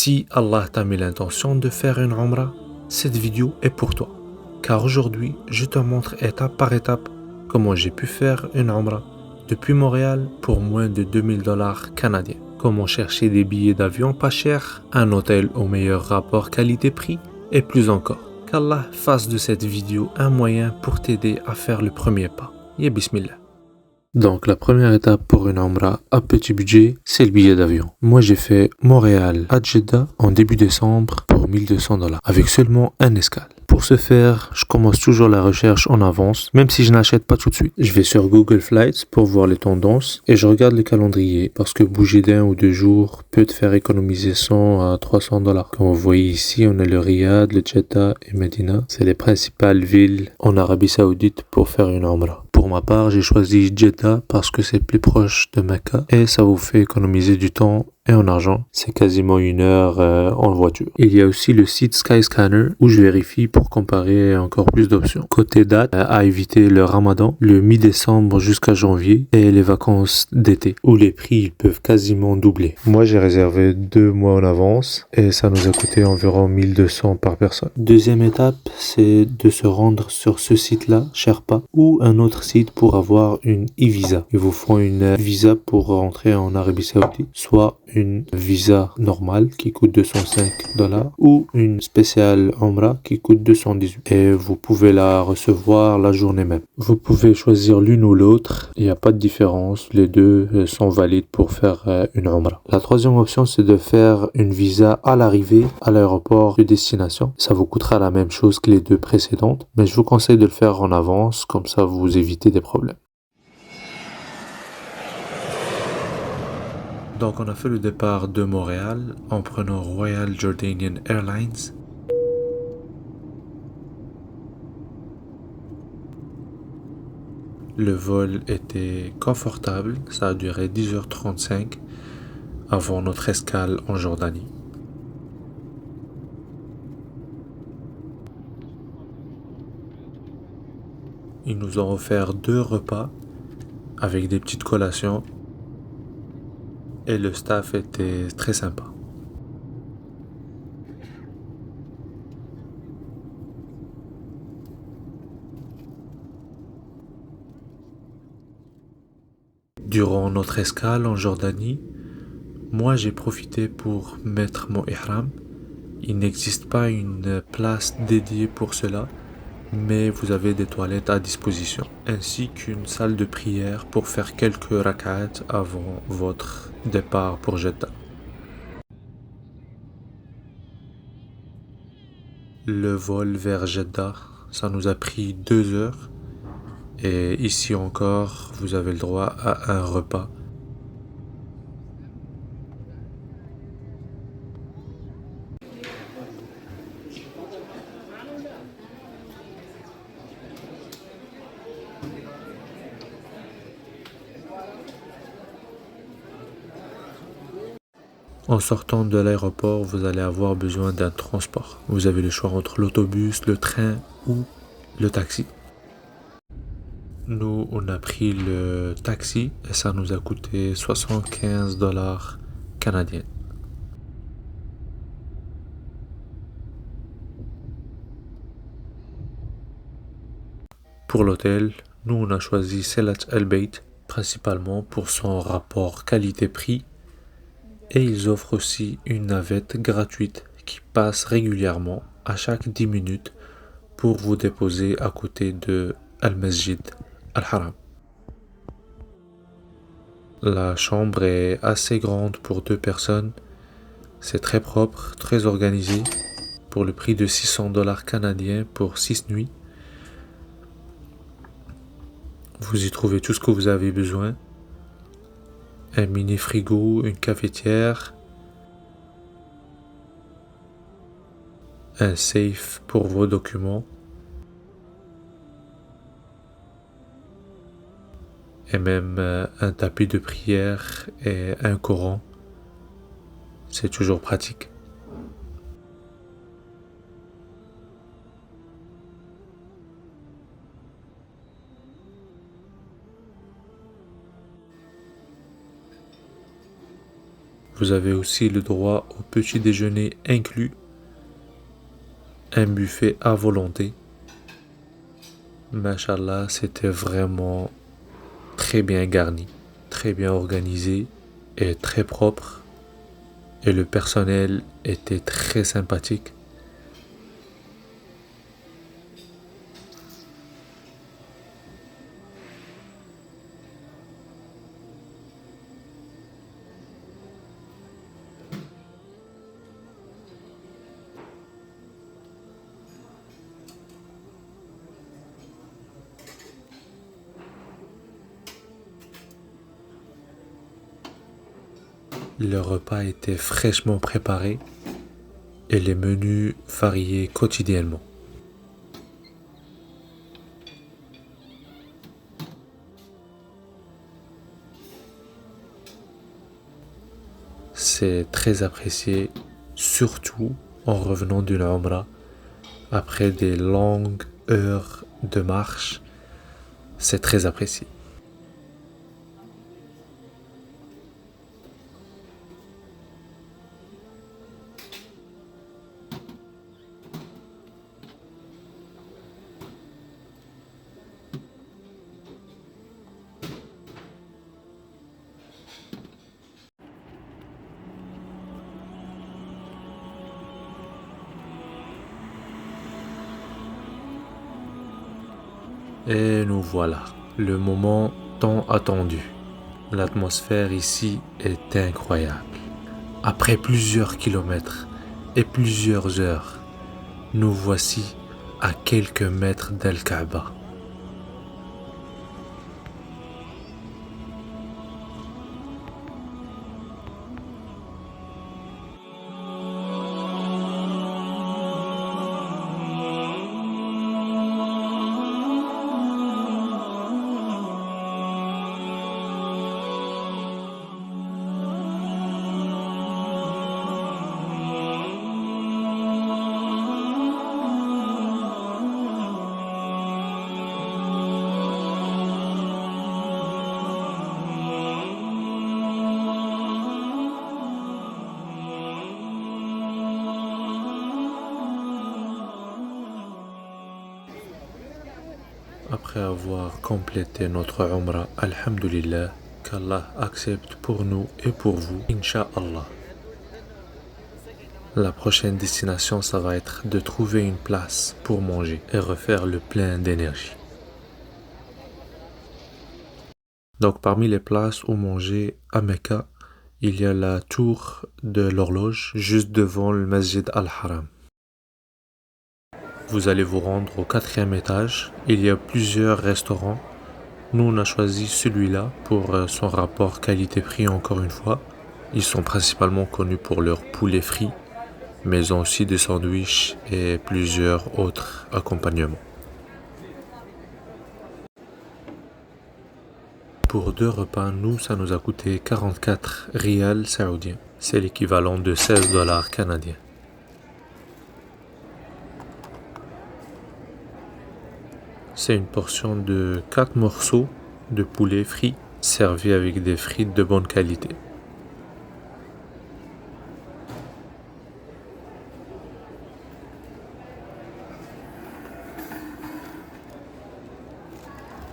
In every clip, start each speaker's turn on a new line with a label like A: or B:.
A: Si Allah t'a mis l'intention de faire une Umrah, cette vidéo est pour toi. Car aujourd'hui, je te montre étape par étape comment j'ai pu faire une Umrah depuis Montréal pour moins de $2000 canadiens. Comment chercher des billets d'avion pas chers, un hôtel au meilleur rapport qualité-prix et plus encore. Qu'Allah fasse de cette vidéo un moyen pour t'aider à faire le premier pas. Ya Bismillah. Donc la première étape pour une Umrah à petit budget, c'est le billet d'avion. Moi j'ai fait Montréal à Jeddah en début décembre pour $1200 avec seulement un escale. Pour ce faire, je commence toujours la recherche en avance, même si je n'achète pas tout de suite. Je vais sur Google Flights pour voir les tendances et je regarde le calendrier parce que bouger d'un ou deux jours peut te faire économiser 100 à $300. Comme vous voyez ici, on a le Riyad, le Jeddah et Medina. C'est les principales villes en Arabie Saoudite pour faire une Umrah. Pour ma part, j'ai choisi Jeddah parce que c'est plus proche de Mecca et ça vous fait économiser du temps et en argent. C'est quasiment 1 heure en voiture. Il y a aussi le site Skyscanner où je vérifie pour comparer encore plus d'options. Côté date, à éviter le Ramadan, le mi-décembre jusqu'à janvier et les vacances d'été où les prix peuvent quasiment doubler. Moi, j'ai réservé 2 mois en avance et ça nous a coûté environ 1200 par personne. Deuxième étape, c'est de se rendre sur ce site-là, Sherpa, ou un autre site pour avoir une e-visa. Ils vous font une visa pour rentrer en Arabie Saoudite, soit une visa normale qui coûte $205 ou une spéciale Umrah qui coûte 218 et vous pouvez la recevoir la journée même. Vous pouvez choisir l'une ou l'autre, il n'y a pas de différence, les deux sont valides pour faire une Umrah. La troisième option, c'est de faire une visa à l'arrivée à l'aéroport de destination. Ça vous coûtera la même chose que les deux précédentes, mais je vous conseille de le faire en avance, comme ça vous évitez des problèmes. Donc on a fait le départ de Montréal en prenant Royal Jordanian Airlines. Le vol était confortable, ça a duré 10h35 avant notre escale en Jordanie. Ils nous ont offert 2 repas avec des petites collations et le staff était très sympa. Durant notre escale en Jordanie, moi j'ai profité pour mettre mon ihram. Il n'existe pas une place dédiée pour cela, mais vous avez des toilettes à disposition, ainsi qu'une salle de prière pour faire quelques rak'at avant votre départ pour Jeddah. Le vol vers Jeddah, ça nous a pris 2 heures, et ici encore, vous avez le droit à un repas. En sortant de l'aéroport, vous allez avoir besoin d'un transport. Vous avez le choix entre l'autobus, le train ou le taxi. Nous, on a pris le taxi et ça nous a coûté $75 canadiens. Pour l'hôtel, nous, on a choisi Selat El Beit, principalement pour son rapport qualité-prix. Et ils offrent aussi une navette gratuite qui passe régulièrement à chaque 10 minutes pour vous déposer à côté de Al-Masjid Al-Haram. La chambre est assez grande pour 2 personnes. C'est très propre, très organisé. Pour le prix de $600 canadiens pour 6 nuits. Vous y trouvez tout ce que vous avez besoin. Un mini frigo, une cafetière, un safe pour vos documents et même un tapis de prière et un Coran. C'est toujours pratique. Vous avez aussi le droit au petit déjeuner inclus, un buffet à volonté. Mashallah, c'était vraiment très bien garni, très bien organisé et très propre. Et le personnel était très sympathique. Le repas était fraîchement préparé et les menus variaient quotidiennement. C'est très apprécié, surtout en revenant d'une Umrah après des longues heures de marche. C'est très apprécié. Et nous voilà, le moment tant attendu. L'atmosphère ici est incroyable. Après plusieurs kilomètres et plusieurs heures, nous voici à quelques mètres d'Al-Kaaba. Après avoir complété notre Umrah, Alhamdulillah, qu'Allah accepte pour nous et pour vous, Inch'Allah. La prochaine destination, ça va être de trouver une place pour manger et refaire le plein d'énergie. Donc parmi les places où manger à Mecca, il y a la tour de l'horloge juste devant le Masjid Al-Haram. Vous allez vous rendre au 4e étage. Il y a plusieurs restaurants. Nous, on a choisi celui-là pour son rapport qualité-prix encore une fois. Ils sont principalement connus pour leur poulet frit, mais ils ont aussi des sandwichs et plusieurs autres accompagnements. Pour 2 repas, ça nous a coûté 44 rials saoudiens. C'est l'équivalent de 16 dollars canadiens. C'est une portion de 4 morceaux de poulet frit servis avec des frites de bonne qualité.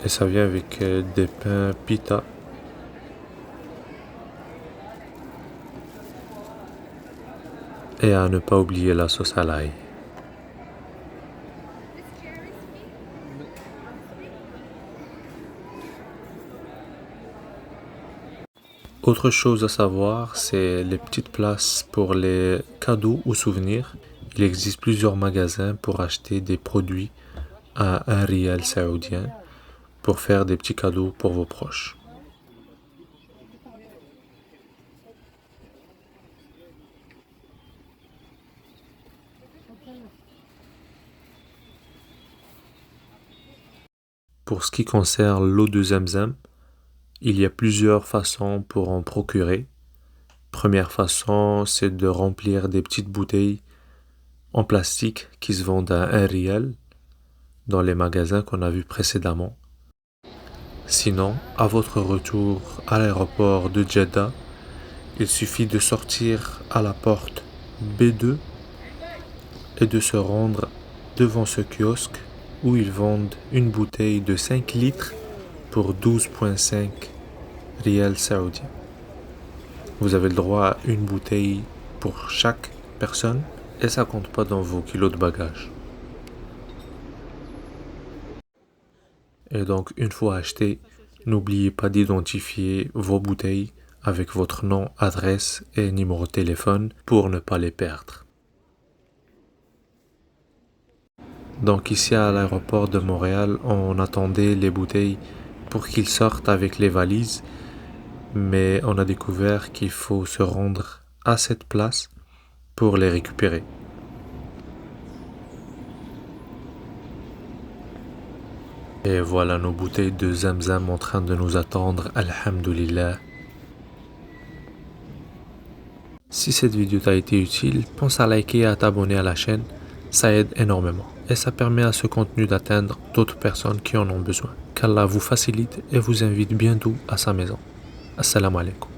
A: Et ça vient avec des pains pita. Et à ne pas oublier la sauce à l'ail. Autre chose à savoir, c'est les petites places pour les cadeaux ou souvenirs. Il existe plusieurs magasins pour acheter des produits à 1 rial saoudien pour faire des petits cadeaux pour vos proches. Pour ce qui concerne l'eau de Zamzam, il y a plusieurs façons pour en procurer. Première façon, c'est de remplir des petites bouteilles en plastique qui se vendent à 1 rial dans les magasins qu'on a vus précédemment. Sinon, à votre retour à l'aéroport de Jeddah, Il suffit de sortir à la porte B2 et de se rendre devant ce kiosque où ils vendent une bouteille de 5 litres pour 12,5 rials saoudiens. Vous avez le droit à une bouteille pour chaque personne et ça compte pas dans vos kilos de bagages. Et donc, une fois acheté, n'oubliez pas d'identifier vos bouteilles avec votre nom, adresse et numéro de téléphone pour ne pas les perdre. Donc ici à l'aéroport de Montréal, on attendait les bouteilles pour qu'ils sortent avec les valises, mais on a découvert qu'il faut se rendre à cette place pour les récupérer. Et voilà nos bouteilles de Zamzam en train de nous attendre, alhamdoulilah. Si cette vidéo t'a été utile, pense à liker et à t'abonner à la chaîne, ça aide énormément. Et ça permet à ce contenu d'atteindre d'autres personnes qui en ont besoin. Qu'Allah vous facilite et vous invite bientôt à sa maison. Assalamu alaikum.